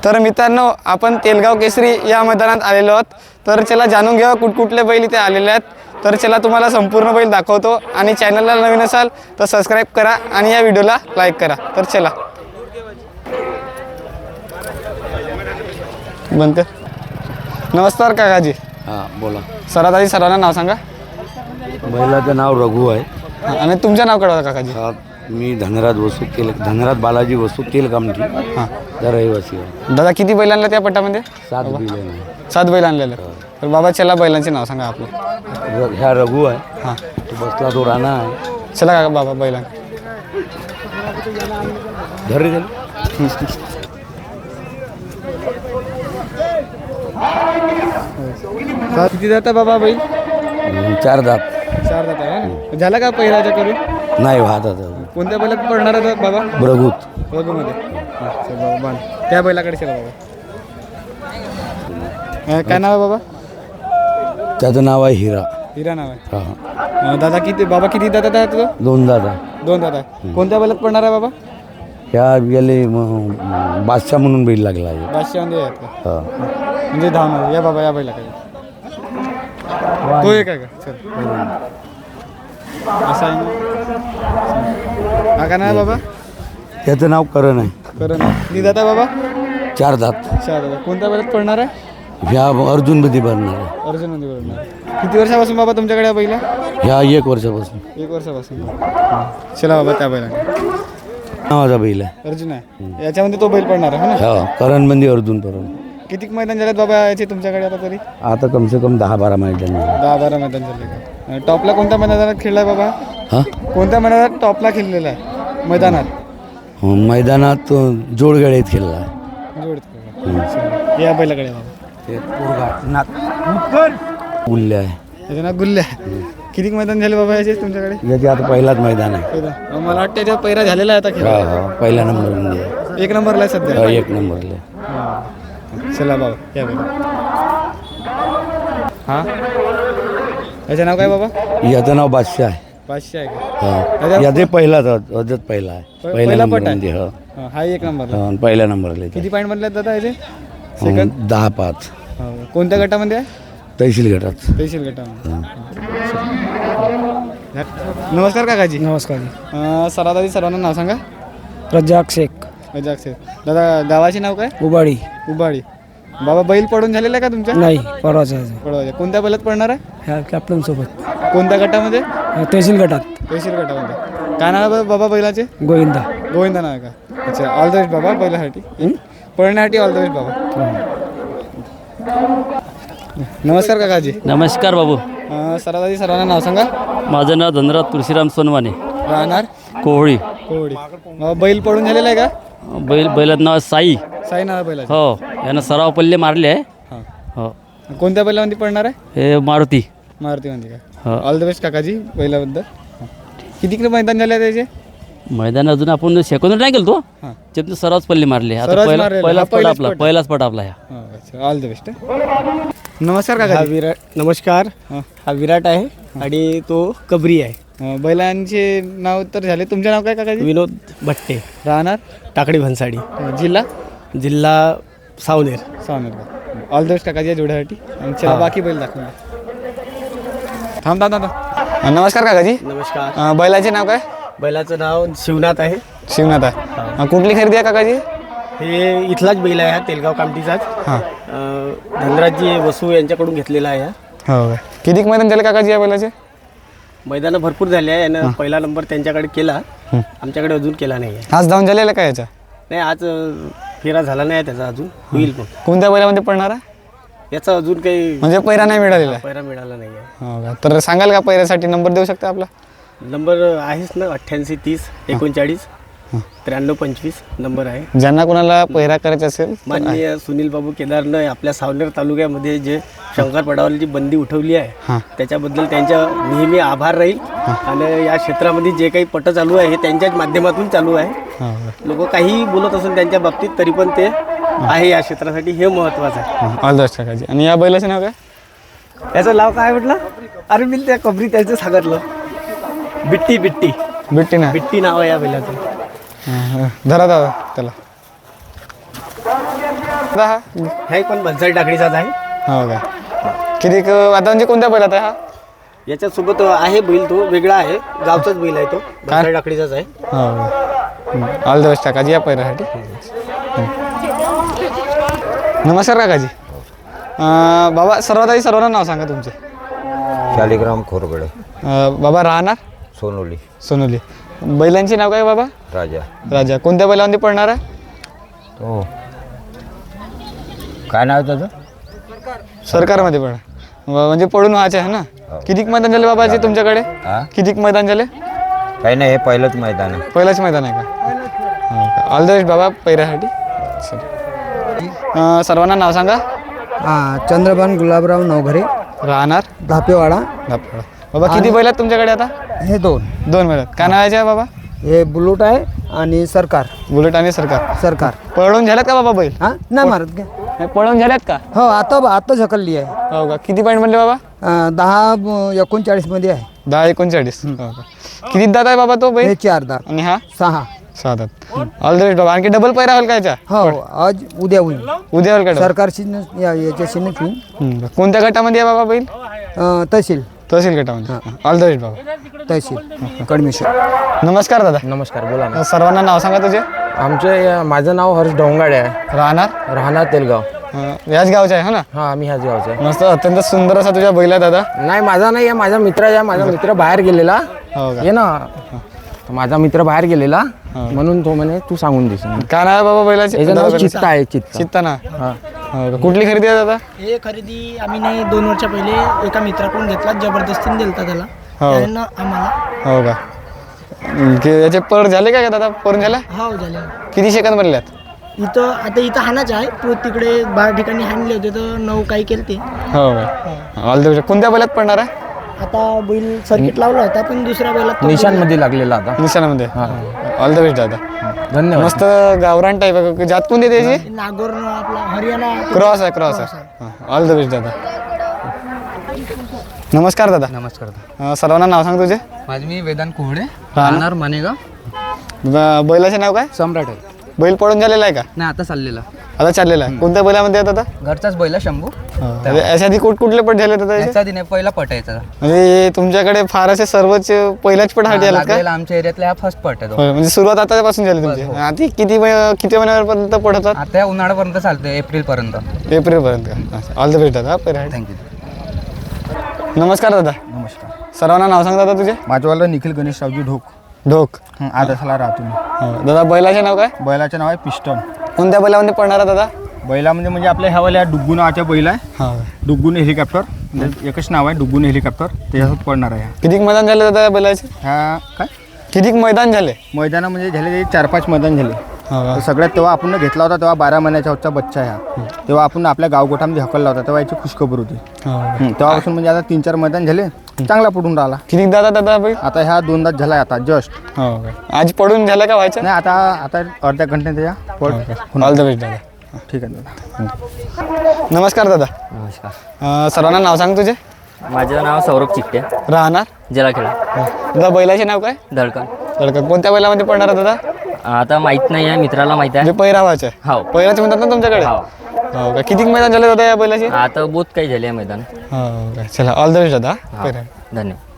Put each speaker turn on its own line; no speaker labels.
तर मित्रांनो, आपण तेलगाव केसरी या मैदानात आलेलो आहोत. तर चला जाणून घ्या कुठले बैल इथे आलेले आहेत. तर चला तुम्हाला संपूर्ण बैल दाखवतो. आणि चॅनलला नवीन असाल तर सबस्क्राईब करा आणि या व्हिडिओला लाईक करा. तर चला बंद कर. नमस्कार काकाजी.
हां बोला.
सरादाजी सर्वांना नाव सांगा.
बैलाचं नाव रघु आहे.
आणि तुमचं नाव कळवा काकाजी.
मी धनराज वसू धनराज बालाजी वसू तेलगामठी
हां
रहिवासी आहे.
दादा किती बैल आणलं त्या पट्टामध्ये?
7 बैल आहे.
7 बैल आणलेलं. तर बाबा चला बैलांचे नाव सांगा आपलं.
ह्या रघु आहे.
हां
तो बसला तो राणा आहे.
चला काका बाबा बैलां
धर रे
किती जाता बाबा बैल?
4 दात.
4 जाता आहे. झाला का पहिल्याच्या करून?
नाही वाहत आता.
कोणत्या बैलात पडणार आहे बाबा?
ब्रघुत
रघुमध्ये. चला बाबा त्या बैलाकडे चला बाबा. काय नाव आहे बाबा?
त्याचं नाव आहे हिरा.
हिरा नाव आहे.
हां
दादा किती बाबा किती दादा आहे तुझं?
2 दात आहे.
2 दादा. कोणत्या बैलात पडणार आहे बाबा?
ह्या याले बादशाह म्हणून बैल लागला आहे.
बादशाहमध्ये आहेत का?
हां
म्हणजे धावणार. या बाबा या बैलाकडे. तो एक आहे का? चल असं आहे ना. हा का नाही बाबा?
त्याचं नाव करण आहे.
करण. किती दादा बाबा?
4 दात.
4 दादा. कोणत्या बैलात पडणार आहे?
ह्या अर्जुनमध्ये भरणार आहे.
अर्जुनमध्ये पडणार. किती वर्षापासून बाबा तुमच्याकडे या बैला?
ह्या 1 वर्षापासून.
1 वर्षापासून. चला बाबा त्या बैलाकडे.
नावाचा बैल आहे.
अर्जुन आहे. याच्यामध्ये तो बैल पडणार आहे ना?
हा करणबंदी अर्जुन पर्यंत.
किती मैदान झालेत बाबा याचे तुमच्याकडे आता तरी?
आता कम से कम 10-12 मैदान झाले.
10-12 मैदान झाले का? टॉपला कोणत्या मैदानात खेळलाय बाबा?
हां
कोणत्या मैदानात टॉपला खेळलेला आहे मैदानात?
मैदानात जोडगड्यात खेळला आहे.
जोडत या बैलाकडे बाबा.
ते उल्ले आहे.
त्याचं नाव गुल्ले आहे. किती मैदान झाले बाबा याचे तुमच्याकडे?
याचे आता पहिलाच मैदान आहे.
मला वाटतं त्याच्या पहिला झालेला आहे आता खेळ.
हा पहिल्या नंबरमध्ये
1 नंबरला आहे सध्या.
1 नंबरला.
चला बाबा या बैला. हां याचं नाव काय बाबा?
याचं नाव बादशाह आहे.
बादशाह आहे का?
हा याचे पहिलाच अजत पहिला आहे.
पहिला पट आहे.
नंबरमध्ये.
हा 1 नंबरला.
पहिल्या नंबरला.
किती पॉईंट म्हणले दादा याचे? सेकंड
10-5.
कोणत्या गटामध्ये आहे?
तहसील गटात.
तहसील गटामध्ये. नमस्कार काकाजी.
नमस्कार.
सरादाजी सर्वांना नाव सांगा.
रजाक शेख.
रजाक शेख. दादा गावाचे नाव काय?
उबाडी.
उबाडी. बाबा बैल पडून झालेला आहे का तुमच्या?
नाही परवाचा
पडवायचे. कोणत्या बैलात पडणार आहे?
ह्या कॅप्टन सोबत
कोणत्या गटामध्ये?
तहसील गटात.
तहसील गटामध्ये. काय नाव आहे बाबा बैलाचे?
गोविंदा.
गोविंदा नाव आहे का? अच्छा ऑल द बेस्ट बाबा बैलासाठी. पळण्यासाठी ऑल द बेस्ट बाबा. नमस्कार काकाजी.
नमस्कार बाबू.
सरादाजी सर्वांना नाव सांगा.
माझं नाव धनराज तुळशीराम सोनवाने.
राहणार
कोहळी.
कोवडी. बैल पडून झालेला आहे का?
बैलाचं नाव साई.
साई नाव आहे बैलाचं.
हो यानं सराव पल्ले मारले आहे.
हां.
हो
कोणत्या बैलामध्ये पडणार आहे?
हे मारुती.
मारुतीमध्ये का?
हो
ऑल द बेस्ट काकाजी बैलाबद्दल. किती मैदान झाले आहे त्याचे?
मैदान अजून आपण सेकंद नाही गेलो तो.
हां.
त्यातून सरावच पल्ले मारले. आता
सरावच मारलेले.
पहिलाच
हा,
पट
पहिलाच
आपला
पट.
पहिलाच पट आपला ह्या.
अच्छा ऑल द बेस्ट. नमस्कार काकाजी.
विराट. नमस्कार. हा विराट आहे आणि तो कबरी आहे.
बैलांचे नाव तर झाले. तुमचे नाव काय काकाजी?
विनोद भट्टे.
राहणार
टाकडी भन्साडी.
जिल्हा?
जिल्हा सावनेर.
सावनेर का? ऑल द बेस्ट काकाजी या जोड्यासाठी. आणि चला बाकी बैल दाखवून द्या. थांब. नमस्कार काकाजी.
नमस्कार.
बैलाचे नाव काय?
बैलाचं नाव शिवनाथ आहे.
शिवनाथ आहे. कुठली खरेदी आहे काकाजी?
हे इथलाच बैल आहे हा तेलगाव कामठीचाच.
हां.
धनराजजी वसू यांच्याकडून घेतलेला आहे हा.
हो. किती मैदान झाले काकाजी या बैलाचे?
मैदानं भरपूर झाले आहे. यानं पहिला नंबर त्यांच्याकडे केला. आमच्याकडे अजून केला नाही आहे.
आज धावून झालेला का याचा?
नाही आज फेरा झाला नाही त्याचा अजून. होईल पण.
कोणत्या बैलामध्ये पडणार आहे?
याचा अजून काही
म्हणजे पैरा नाही मिळालेला आहे?
पैरा मिळाला नाही आहे.
हो का? तर सांगाल का पैऱ्यासाठी नंबर देऊ शकता आपला?
नंबर आहेच ना 88 30 39 93 25 नंबर आहे.
ज्यांना कोणाला पैरा करायचा असेल
माननीय सुनील बाबू केदारनं आपल्या सावनेर तालुक्यामध्ये जे शंकरपटावर जी बंदी उठवली आहे त्याच्याबद्दल त्यांच्या नेहमी आभार राहील. आणि या क्षेत्रामध्ये जे काही पट चालू आहे हे त्यांच्याच माध्यमातून चालू आहे. लोक काही बोलत असून त्यांच्या बाबतीत तरी पण ते आहे या क्षेत्रासाठी हे महत्त्वाचं आहे.
ऑल द बेस्ट काकाजी. आणि या बैलाचे नाव काय?
याचं नाव काय म्हटलं? अरे मी त्या कबरी त्याचं सांगितलं. बिट्टी.
बिट्टी ना.
बिट्टी नाव आहे या बैलाचं.
धरा दादा त्याला. दादा हा
हे पण बंसाई टाकडीचाच आहे.
हो का किती आता म्हणजे कोणत्या बैलात आहे हा
याच्यासोबत आहे बैल, तो वेगळा आहे, गावचाच बैल आहे तो, बंसाई टाकडीचाच आहे.
हो ऑल द बेस्ट काकाजी या पैरासाठी. नमस्कार काकाजी. बाबा सर्वात आधी सर्वांना नाव सांगा तुमचे.
शालिग्राम खोरगडे,
बाबा राहणार
सोनोली,
सोनोली. बैलांचे नाव काय बाबा.
राजा.
राजा कोणत्या बैलामध्ये पडणार आहे.
तो काय नाव त्याचं.
सरकारमध्ये पडणार म्हणजे पडून व्हायचे आहे ना. किती मैदान झाले बाबाचे तुमच्याकडे.
हा
किती मैदान झाले.
काही नाही, हे पहिलंच मैदान आहे.
पहिलंच मैदान आहे का. ऑल द बेस्ट बाबा पैरासाठी. सर्वांना नाव सांगा.
चंद्रभान गुलाबराव नवघरे,
राहणार
धापेवाडा.
दापोडा. बाबा किती बैल आहेत तुमच्याकडे आता.
हे दोन.
दोन बैल आहेत. काय नावाचे आहे बाबा.
हे बुलूट आहे आणि सरकार.
बुलेट आणि सरकार.
सरकार
पळवून झाल्यात का बाबा बैल.
हा नाही मारत का.
नाही, पळवून झाल्यात का.
हो आता झकलली आहे.
हो का किती पॉईंट म्हणले बाबा.
10-39 मध्ये आहे.
10-39. हो का किती दात आहे बाबा तो बैल.
हे 4 दात.
आणि हा
6.
6 दात. ऑल द बेस्ट बाबा. आणखी डबल पैरा होईल का याच्या.
हो आज उद्या होईल.
उद्या होईल का double?
सरकारशी याच्याशी होईल.
कोणत्या गटामध्ये आहे बाबा बैल.
तहसील
तहसील गटामध्ये. ऑल द बेस्ट बाबा.
तहसील कडमेश्वर.
नमस्कार दादा.
नमस्कार, बोला ना.
सर्वांना नाव सांगा तुझे.
माझं नाव हर्ष डोंगाडे आहे,
राहणार
राहणार तेलगाव.
याच गावचे आहे हो ना.
हा, आम्ही ह्याच गावचा आहे.
मस्त अत्यंत सुंदर असा तुझ्या बैल आहे दादा.
नाही, माझा नाही आहे, माझा मित्र आहे. माझा मित्र बाहेर गेलेला.
हो का
ये ना, माझा मित्र बाहेर गेलेला, म्हणून तो म्हणे तू सांगून देशील.
काय नाव आहे बाबा बैलाचे.
याचं नाव चित्ता आहे, चित्ता.
चित्ता ना.
हा.
हो का कुठली खरेदी आहे दादा.
हे खरेदी आम्ही नाही 2 वर्षा पहिले एका मित्राकडून घेतला, जबरदस्तीने दिलता त्याला.
हो.
त्यानं आम्हाला
हो का याचे पर झाले का दादा. परून झाला.
हाव झाले.
किती सेकंद बनल्यात.
इथं हाणाच आहे, तो तिकडे बाहेर ठिकाणी हाणले होते तर 9 काही केले ते.
हो का ऑल द बेस्ट. कोणत्या बैलात पडणार आहे.
आता बैल सर्किट लावला होता, पण दुसऱ्या बैलात
निशांमध्ये लागलेला आता.
निशाणामध्ये. ऑल द बेस्ट दादा.
धन्यवाद.
मस्त गावरान टाईप आहे. जात कोणती आहे त्याची.
नागोर आपला हरियाणा
क्रॉस आहे. क्रॉस आहे. ऑल द बेस्ट दादा. नमस्कार दादा.
नमस्कार.
सर्वांना नाव सांग तुझे.
माझे मी वेदांत कोहडे,
राहणार
मानेगाव.
बैलाचे नाव काय.
सम्राट आहे.
बैल पडून झालेला आहे का.
नाही आता चाललेला.
आता चाललेला आहे. कोणत्या बैलामध्ये आहेत आता.
घरचाच बैला शंभू.
याच्या आधी कुठले पट झाले दादा.
त्याचा दिने पहिला पटायचा.
म्हणजे तुमच्याकडे फार असे सर्वच पहिल्याच पट हाटी आलात का.
आमच्या एरियातला हा फर्स्ट पट आहे तो.
होय, म्हणजे सुरुवात आतापासून झाली तुमची. आधी किती महिन्यापर्यंत पडतात.
आता या उन्हाळ्यापर्यंत चालतोय, एप्रिल पर्यंत.
एप्रिल पर्यंत का. ऑल द बेस्ट दादा.
थँक्यू.
नमस्कार दादा.
नमस्कार.
सर्वांना नाव सांग दादा तुझे.
माझ्यावाला निखिल गणेशरावजी ढोक.
ढोक.
आदर्शला राहतो मी.
हो. दादा बैलाचे नाव काय.
बैलाचं नाव आहे पिस्टन.
कोणत्या बैलामध्ये पडणार आहे दादा.
बैलामध्ये म्हणजे आपल्या ह्यावाल्या डुग्गू नावाच्या बैल आहे.
हा
डुग्गून हेलिकॉप्टर, म्हणजे एकच नाव आहे डुग्गून हेलिकॉप्टर, त्याच्यासोबत पडणार आहे.
किती मैदान झाले दादा या बैलाचे.
ह्या काय
किती मैदान झाले.
मैदानामध्ये झाले 4-5 मैदान झाले.
हो का?
सगळ्यात तेव्हा आपण घेतला होता, तेव्हा 12 महिन्याचा होता बच्चा ह्या. तेव्हा आपण आपल्या गावगोठामध्ये हकलला होता, तेव्हा याची खुशखबर होती.
हो.
तेव्हापासून म्हणजे आता 3-4 मैदान झाले, चांगला पडून राहिला.
किती दादा बैल.
आता ह्या 2 दात झाला आता जस्ट.
हो का. आज पडून झाला का व्हायचं.
नाही, आता अर्ध्या घंट्यात त्याच्या पड.
ऑल द बेस्ट दादा.
ठीक आहे दादा.
नमस्कार दादा.
नमस्कार.
सर्वांना नाव सांग तुझे.
माझं नाव सौरभ चिकटे,
राहणार
जलाखेडा.
दादा बैलाचे नाव काय.
धडकन.
लडका. कोणत्या बैलामध्ये पडणार आहे दादा.
आता माहीत नाही आहे, मित्राला माहीत आहे.
म्हणजे पैरावाचे.
हो.
पैराचे म्हणतात ना तुमच्याकडे.
हो.
हो का. किती मैदान झाले दादा या बैलाचे.
आता बहुत काही झाले आहे मैदान.
हो का. चला ऑल द बेस्ट दादा. पैरा.
धन्यवाद.